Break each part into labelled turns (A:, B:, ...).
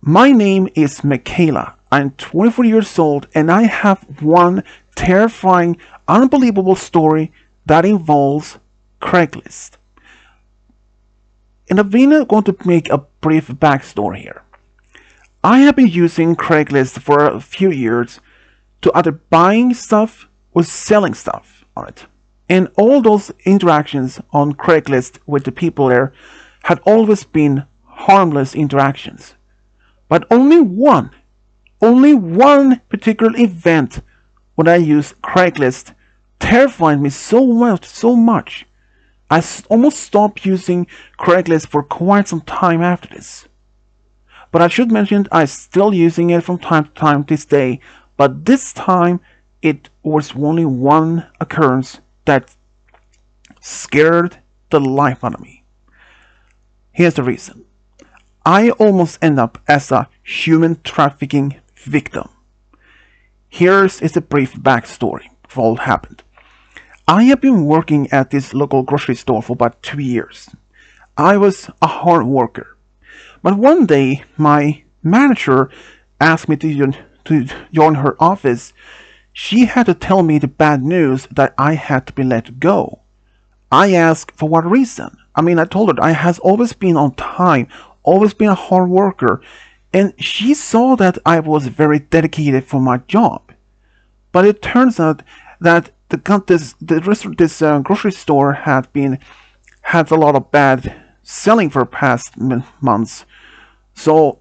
A: My name is Michaela. I'm 24 years old and I have one terrifying, unbelievable story that involves Craigslist. And I'm going to make a brief backstory here. I have been using Craigslist for a few years to either buying stuff or selling stuff on it. And all those interactions on Craigslist with the people there had always been harmless interactions. But only one particular event when I used Craigslist terrified me so much. I almost stopped using Craigslist for quite some time after this. But I should mention I'm still using it from time to time this day, but this time it was only one occurrence that scared the life out of me. Here's the reason. I almost end up as a human trafficking victim. Here's a brief backstory of all that happened. I have been working at this local grocery store for about 2 years. I was a hard worker. But one day, my manager asked me to join her office. She had to tell me the bad news that I had to be let go. I asked for what reason. I told her I has always been on time, always been a hard worker, and she saw that I was very dedicated for my job. But it turns out that this grocery store had a lot of bad selling for past months, so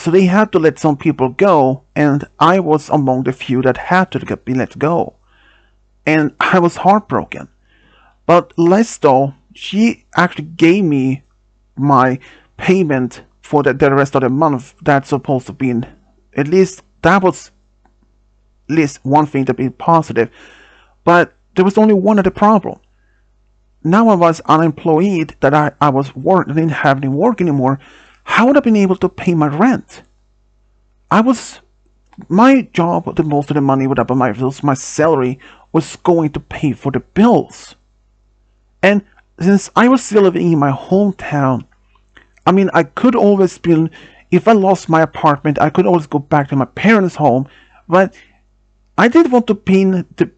A: they had to let some people go, and I was among the few that had to be let go, and I was heartbroken. But Lesto, she actually gave me my payment for the rest of the month. That's supposed to be at least that was at least one thing to be positive. But there was only one other problem. Now I was unemployed, that I didn't have any work anymore. How would I been able to pay my rent? My job, the most of the money would have been my salary was going to pay for the bills. And since I was still living in my hometown, I could always if I lost my apartment, I could always go back to my parents' home, but I didn't want to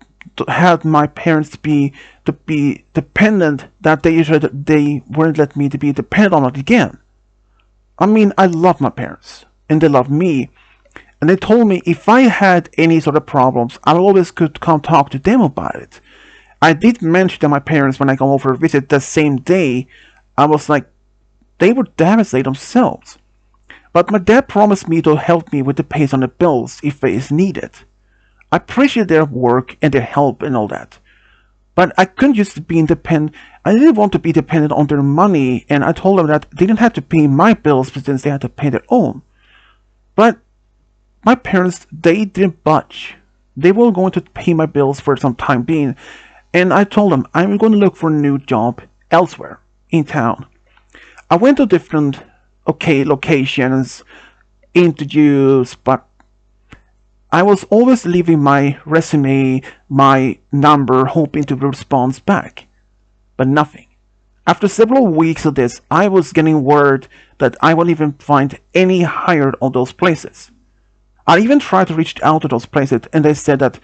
A: have my parents to be dependent, that they wouldn't let me to be dependent on it again. I love my parents, and they love me, and they told me if I had any sort of problems, I always could come talk to them about it. I did mention to my parents when I come over to visit the same day. I was like, they were devastated themselves. But my dad promised me to help me with the pays on the bills if it is needed. I appreciate their work and their help and all that. But I couldn't just be independent. I didn't want to be dependent on their money, and I told them that they didn't have to pay my bills since they had to pay their own. But my parents, they didn't budge. They were going to pay my bills for some time being, and I told them I'm going to look for a new job elsewhere in town. I went to different locations, interviews, but I was always leaving my resume, my number, hoping to respond back. But nothing. After several weeks of this, I was getting word that I wouldn't even find any hired on those places. I even tried to reach out to those places, and they said that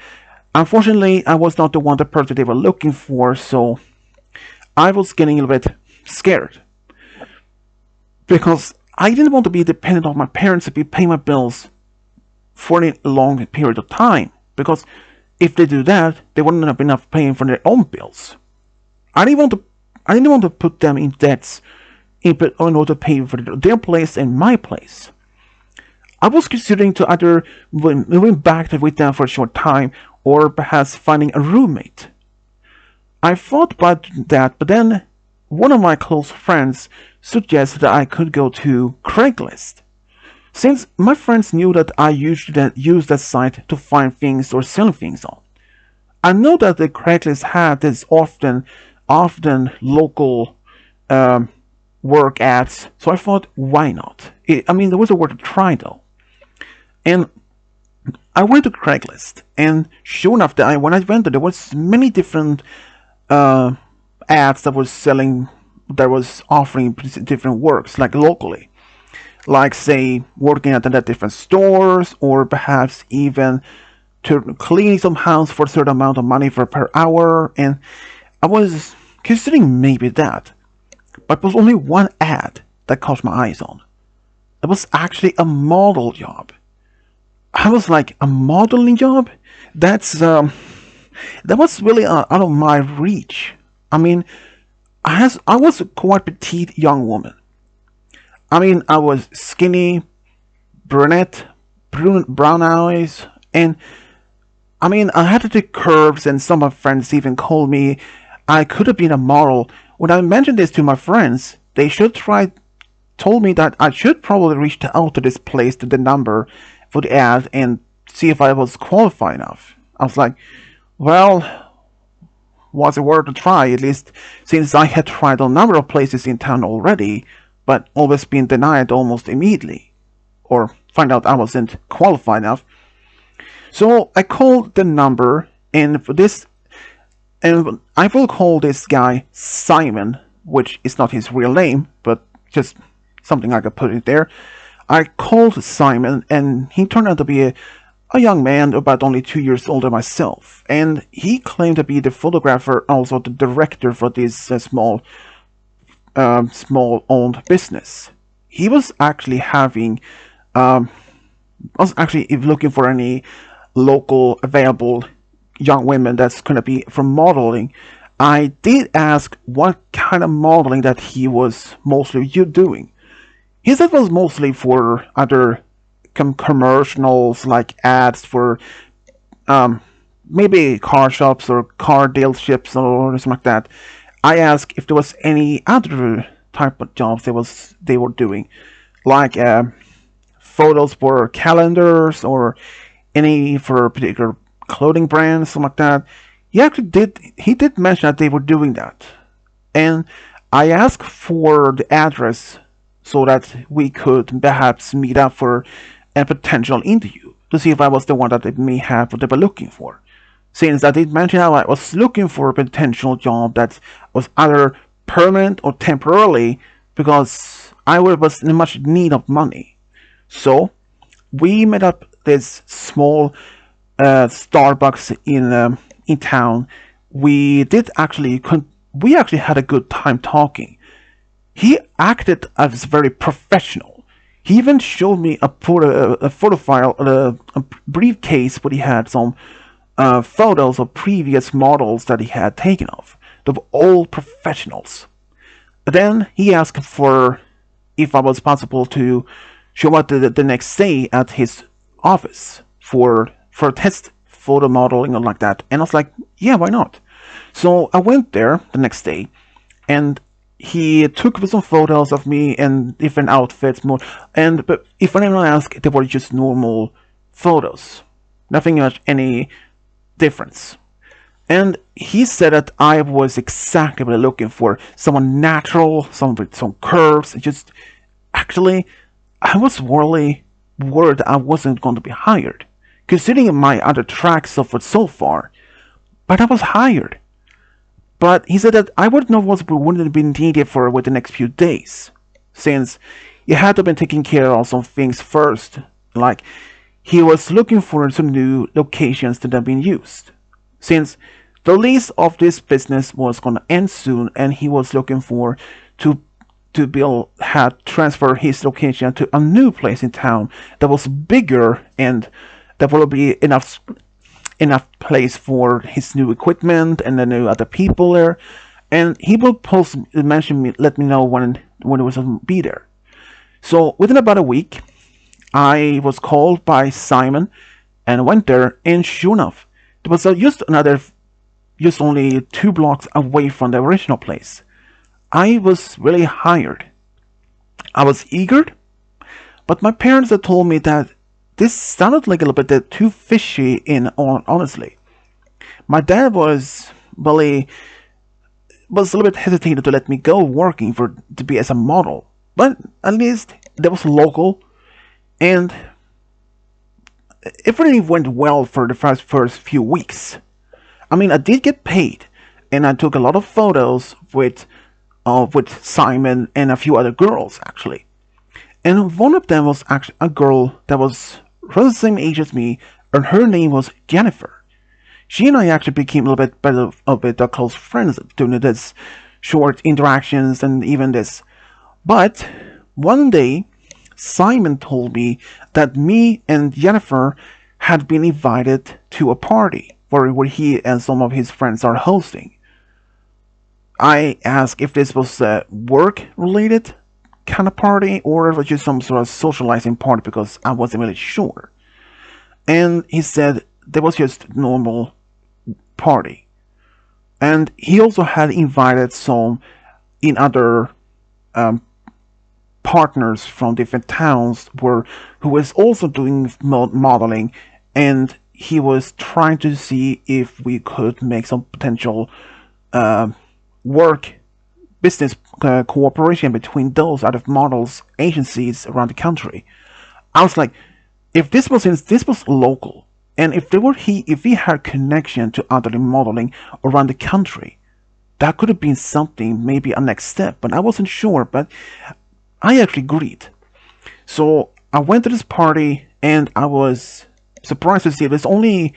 A: unfortunately I was not the person they were looking for, so I was getting a little bit scared. Because I didn't want to be dependent on my parents to be paying my bills for a long period of time. Because if they do that, they wouldn't have enough paying for their own bills. I didn't want to put them in debts in order to pay for their place and my place. I was considering to either moving back with them for a short time or perhaps finding a roommate. I thought about that, but then one of my close friends suggested that I could go to Craigslist. Since my friends knew that I usually use that site to find things or sell things on, I know that the Craigslist had this often local work ads, so I thought, why not? There was a word to try though. And I went to Craigslist, and sure enough, when I went there was many different ads that was offering different works, like locally. like say working at the different stores, or perhaps even to clean some house for a certain amount of money for per hour. And I was considering maybe that, but there was only one ad that caught my eyes on. It was actually a model job. I was like, a modeling job? That's that was really out of my reach. I mean, I was a quite petite young woman. I mean, I was skinny, brunette, brown eyes, and I mean, I had the curves, and some of my friends even called me I could have been a model. When I mentioned this to my friends, they should try told me that I should probably reach out to this place to the number for the ad and see if I was qualified enough. I was like, well, was it worth a try, at least since I had tried a number of places in town already, but always been denied almost immediately, or find out I wasn't qualified enough. So I called the number, and for this, and I will call this guy Simon, which is not his real name, but just something I could put it there. I called Simon, and he turned out to be a young man about only 2 years older than myself, and he claimed to be the photographer, also the director for this small owned business. He was actually having, was actually looking for any local available young women that's gonna be from modeling. I did ask what kind of modeling that he was mostly doing. He said it was mostly for other commercials, like ads for maybe car shops or car dealerships or something like that. I asked if there was any other type of jobs they were doing, like photos for calendars or any for particular clothing brands, something like that. He did mention that they were doing that, and I asked for the address so that we could perhaps meet up for a potential interview to see if I was the one that they may have what they were looking for. Since I did mention how I was looking for a potential job that was either permanent or temporarily, because I was in much need of money. So we met up this small Starbucks in town. We actually had a good time talking. He acted as very professional. He even showed me a photo file, a briefcase where he had some photos of previous models that he had taken of. They were all professionals. Then he asked for if I was possible to show up the next day at his office for a test photo modeling or like that. And I was like, yeah, why not? So I went there the next day, and he took some photos of me and different outfits more. But if anyone asked, they were just normal photos, nothing much any difference. And he said that I was exactly what I'm looking for, someone natural, someone with some curves. Just actually, I was really worried I wasn't going to be hired, considering my other tracks so far. But I was hired. But he said that I wouldn't know what wouldn't be needed for with the next few days, since you had to be taking care of some things first. Like he was looking for some new locations that have been used, since the lease of this business was gonna end soon, and he was looking for to transfer his location to a new place in town that was bigger and that will be enough place for his new equipment and the new other people there. And he will let me know when it was going to be there. So within about a week, I was called by Simon and went there, and sure enough, there was just only 2 blocks away from the original place. I was really hired. I was eager, but my parents had told me that this sounded like a little bit too fishy, honestly. My dad was a little bit hesitated to let me go working to be as a model, but at least that was local, and everything went well for the first few weeks. I mean, I did get paid, and I took a lot of photos with Simon and a few other girls actually. And one of them was actually a girl that was around the same age as me, and her name was Jennifer. She and I actually became a little bit better, a bit close friends during this short interactions and even this. But one day, Simon told me that me and Jennifer had been invited to a party where he and some of his friends are hosting. I asked if this was a work related kind of party or it was just some sort of socializing party because I wasn't really sure. And he said there was just normal party. And he also had invited some in other um, partners from different towns who was also doing modeling, and he was trying to see if we could make some potential uh, work business cooperation between those out of models agencies around the country. I was like, if this was local, and if he had connection to other modeling around the country, that could have been something, maybe a next step. But I wasn't sure. But I actually agreed. So I went to this party, and I was surprised to see there's only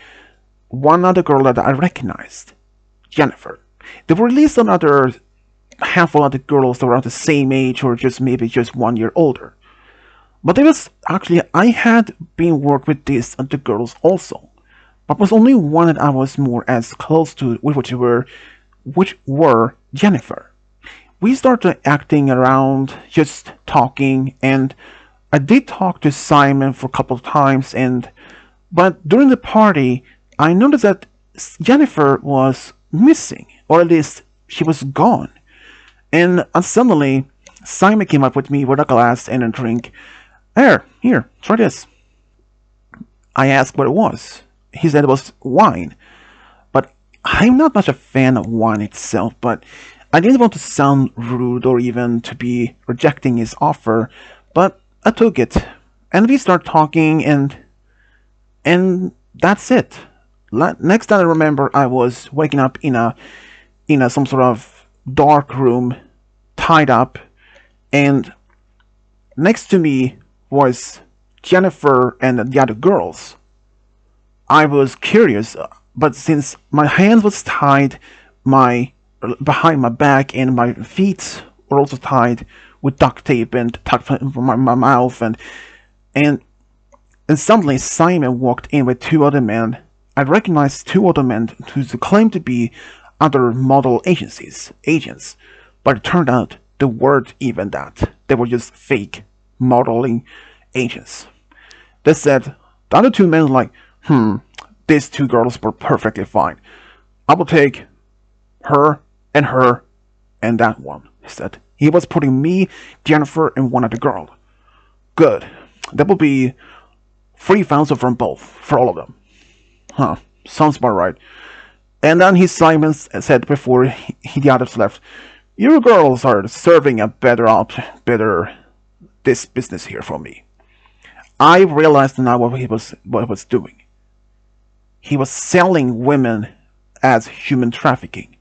A: one other girl that I recognized, Jennifer. There were at least another handful of the girls that were around the same age or just maybe just 1 year older. But there was actually, I had been worked with these other girls also, but was only one that I was more as close to, which were Jennifer. We started acting around, just talking, and I did talk to Simon for a couple of times, but during the party, I noticed that Jennifer was missing, or at least she was gone. And suddenly, Simon came up with me with a glass and a drink. Here, try this. I asked what it was. He said it was wine. But I'm not much a fan of wine itself, but I didn't want to sound rude or even to be rejecting his offer, but I took it. And we started talking, and that's it. Next time I remember, I was waking up in a some sort of dark room, tied up, and next to me was Jennifer and the other girls. I was curious, but since my hands was tied, my behind my back and my feet were also tied with duct tape and tucked in my mouth, and and suddenly Simon walked in with two other men. I recognized two other men who claimed to be other model agents, but it turned out they weren't even that. They were just fake modeling agents. They said the other two men were like, these two girls were perfectly fine. I will take her and that one, he said. He was putting me, Jennifer, and one other girl. Good. That will be 3,000 from both, for all of them. Huh, sounds about right. And then Simon said before the others left, you girls are serving a better this business here for me. I realized now what he was doing. He was selling women as human trafficking.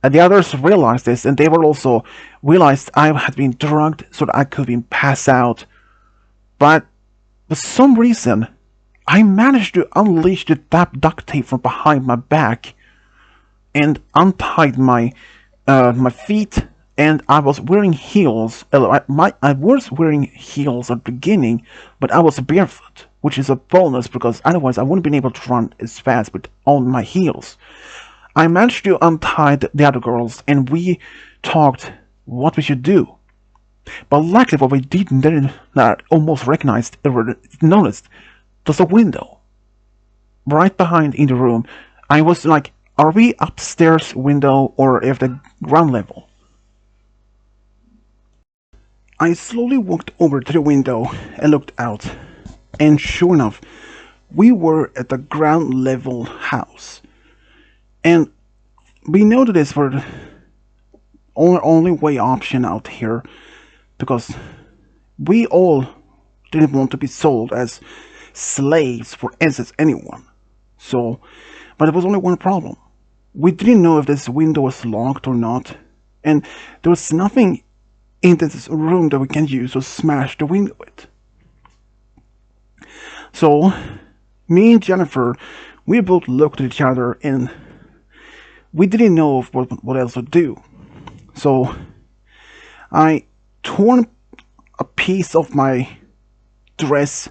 A: And the others realized this, and they were also realized I had been drugged so that I could be passed out. But for some reason, I managed to unleash the duct tape from behind my back and untied my feet, and I was wearing heels. I was wearing heels at the beginning, but I was barefoot, which is a bonus because otherwise I wouldn't have been able to run as fast with on my heels. I managed to untie the other girls, and we talked what we should do. But luckily, what we didn't almost recognized or noticed was a window right behind in the room. I was like, are we upstairs window or at the ground level? I slowly walked over to the window and looked out, and sure enough, we were at the ground level house. And we know that this was the only way option out here because we all didn't want to be sold as slaves for essence anyone. So, but there was only one problem. We didn't know if this window was locked or not, and there was nothing in this room that we can use to smash the window with. So, me and Jennifer, we both looked at each other and we didn't know what else to do. So, I torn a piece of my dress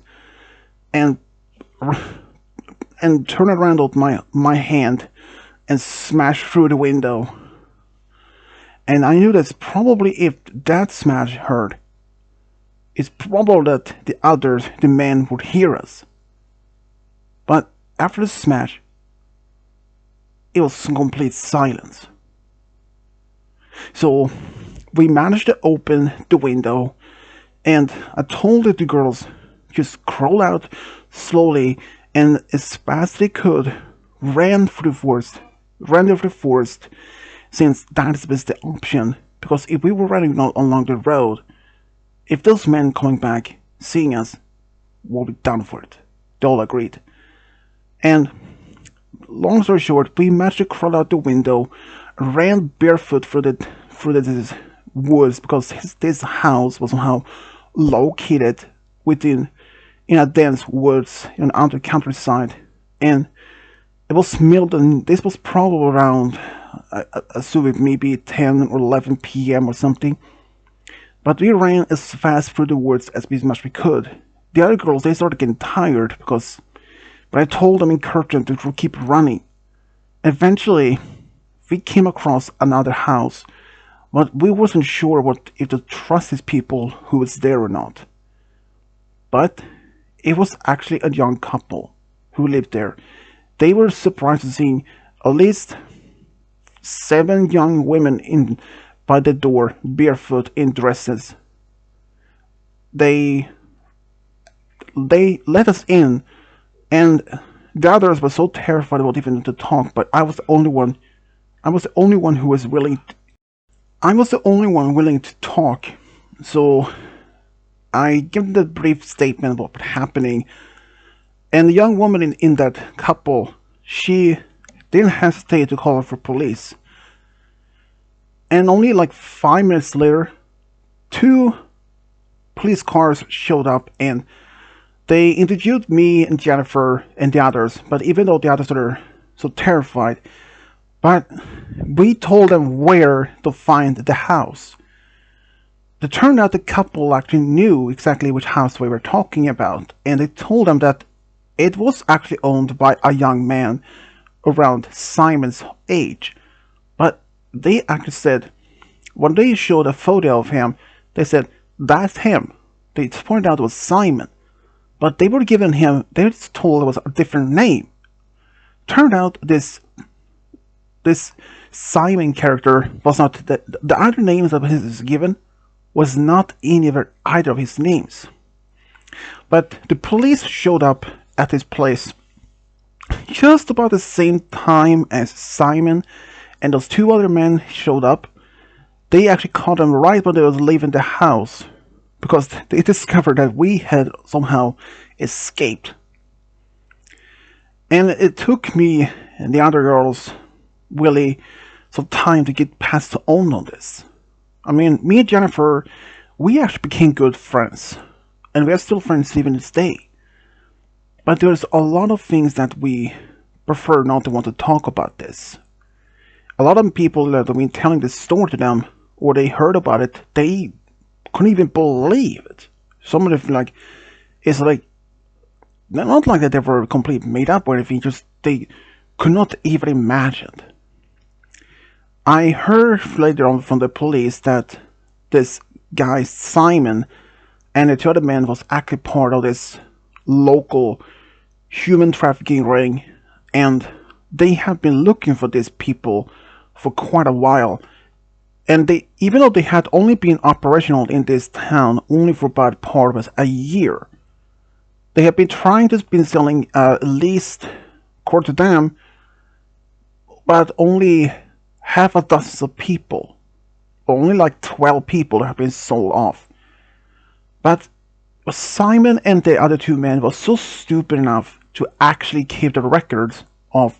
A: and turned around with my hand and smashed through the window. And I knew that probably if that smash hurt, it's probable that the men would hear us. But after the smash, it was complete silence. So we managed to open the window, and I told the girls just crawl out slowly and as fast as they could ran through the forest, since that was the option. Because if we were running along the road, if those men coming back seeing us, we'll be done for it. They all agreed. And long story short, we managed to crawl out the window, ran barefoot through the woods, because this house was somehow located in a dense woods on the countryside, and it was middle. And this was probably around, assuming maybe 10 or 11 p.m. or something. But we ran as fast through the woods as much as we could. The other girls, they started getting tired but I told them, encouraged them to keep running. Eventually, we came across another house, but we wasn't sure if to trust these people who was there or not. But it was actually a young couple who lived there. They were surprised to see at least 7 young women by the door, barefoot in dresses. They let us in, and the others were so terrified about even to talk. But I was the only one. I was the only one who was willing. I was the only one willing to talk. So I gave the brief statement about what's happening, and the young woman in that couple, she didn't hesitate to call for police. And only like 5 minutes later, 2 police cars showed up, and they interviewed me and Jennifer and the others. But even though the others were so terrified, but we told them where to find the house. It turned out the couple actually knew exactly which house we were talking about, and they told them that it was actually owned by a young man around Simon's age. But they actually said, when they showed a photo of him, they said, that's him. They pointed out it was Simon. But they were given him, they were told it was a different name. Turned out this Simon character was not, the other names that was given was not either of his names. But the police showed up at his place just about the same time as Simon and those 2 other men showed up. They actually caught them right when they was leaving the house, because they discovered that we had somehow escaped. And it took me and the other girls really some time to get past the own on this. I mean, me and Jennifer, we actually became good friends, and we are still friends even this day. But there's a lot of things that we prefer not to want to talk about this. A lot of people that have been telling this story to them, or they heard about it, they couldn't even believe it. Some of them, it's like, not like that they were completely made up or anything, just they could not even imagine. I heard later on from the police that this guy Simon and the 2 other men was actually part of this local human trafficking ring, and they have been looking for these people for quite a while. And even though they had only been operational in this town only for about part of a year, they have been trying to be selling at least, according to them, but only half a dozen of people. Only like 12 people have been sold off. But Simon and the other 2 men were so stupid enough to actually keep the records of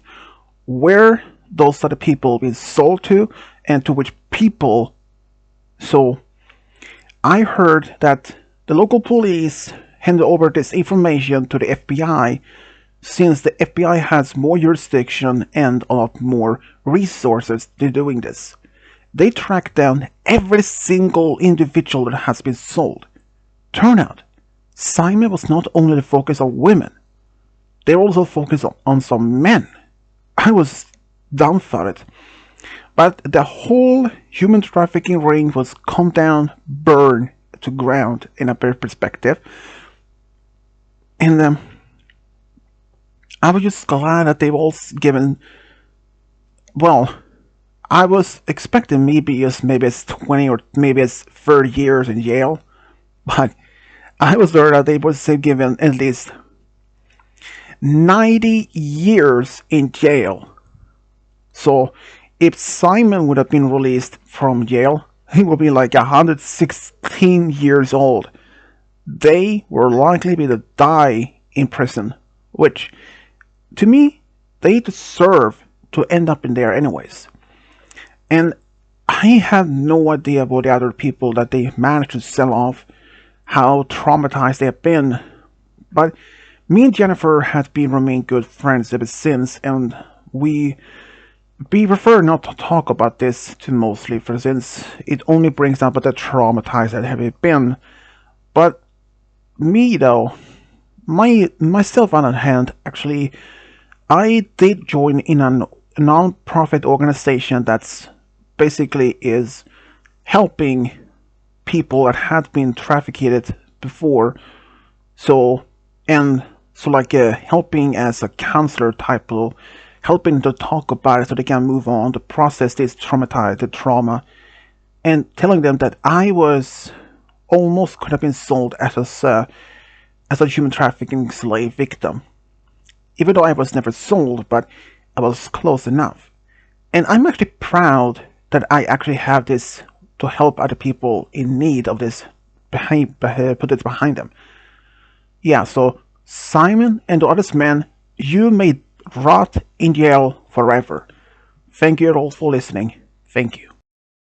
A: where those other people been sold to and to which people. So I heard that the local police handed over this information to the FBI since the FBI has more jurisdiction and a lot more resources to doing this. They track down every single individual that has been sold. Turn out, Simon was not only the focus of women, they also focused on some men. I was dumbfounded. But the whole human trafficking ring was calmed down, burned to ground in a better perspective. And I was just glad that they were all given, well, I was expecting maybe as 20 or maybe as 30 years in jail, but I was there that they was given at least 90 years in jail. So if Simon would have been released from jail, he would be like 116 years old. They were likely to die in prison, which, to me, they deserve to end up in there anyways. And I have no idea about the other people that they managed to sell off, how traumatized they have been. But me and Jennifer have been remain good friends ever since, and we prefer not to talk about this too mostly, for since it only brings up the traumatized that have been. But me though, myself on the hand, actually, I did join in a non-profit organization that's basically is helping people that had been trafficked before. So like helping as a counselor type of helping to talk about it so they can move on to process this the trauma, and telling them that I was almost could have been sold as a human trafficking slave victim. Even though I was never sold, but I was close enough. And I'm actually proud that I actually have this to help other people in need of this, put it behind them. Yeah, so Simon and the other men, you may rot in jail forever. Thank you all for listening. Thank you.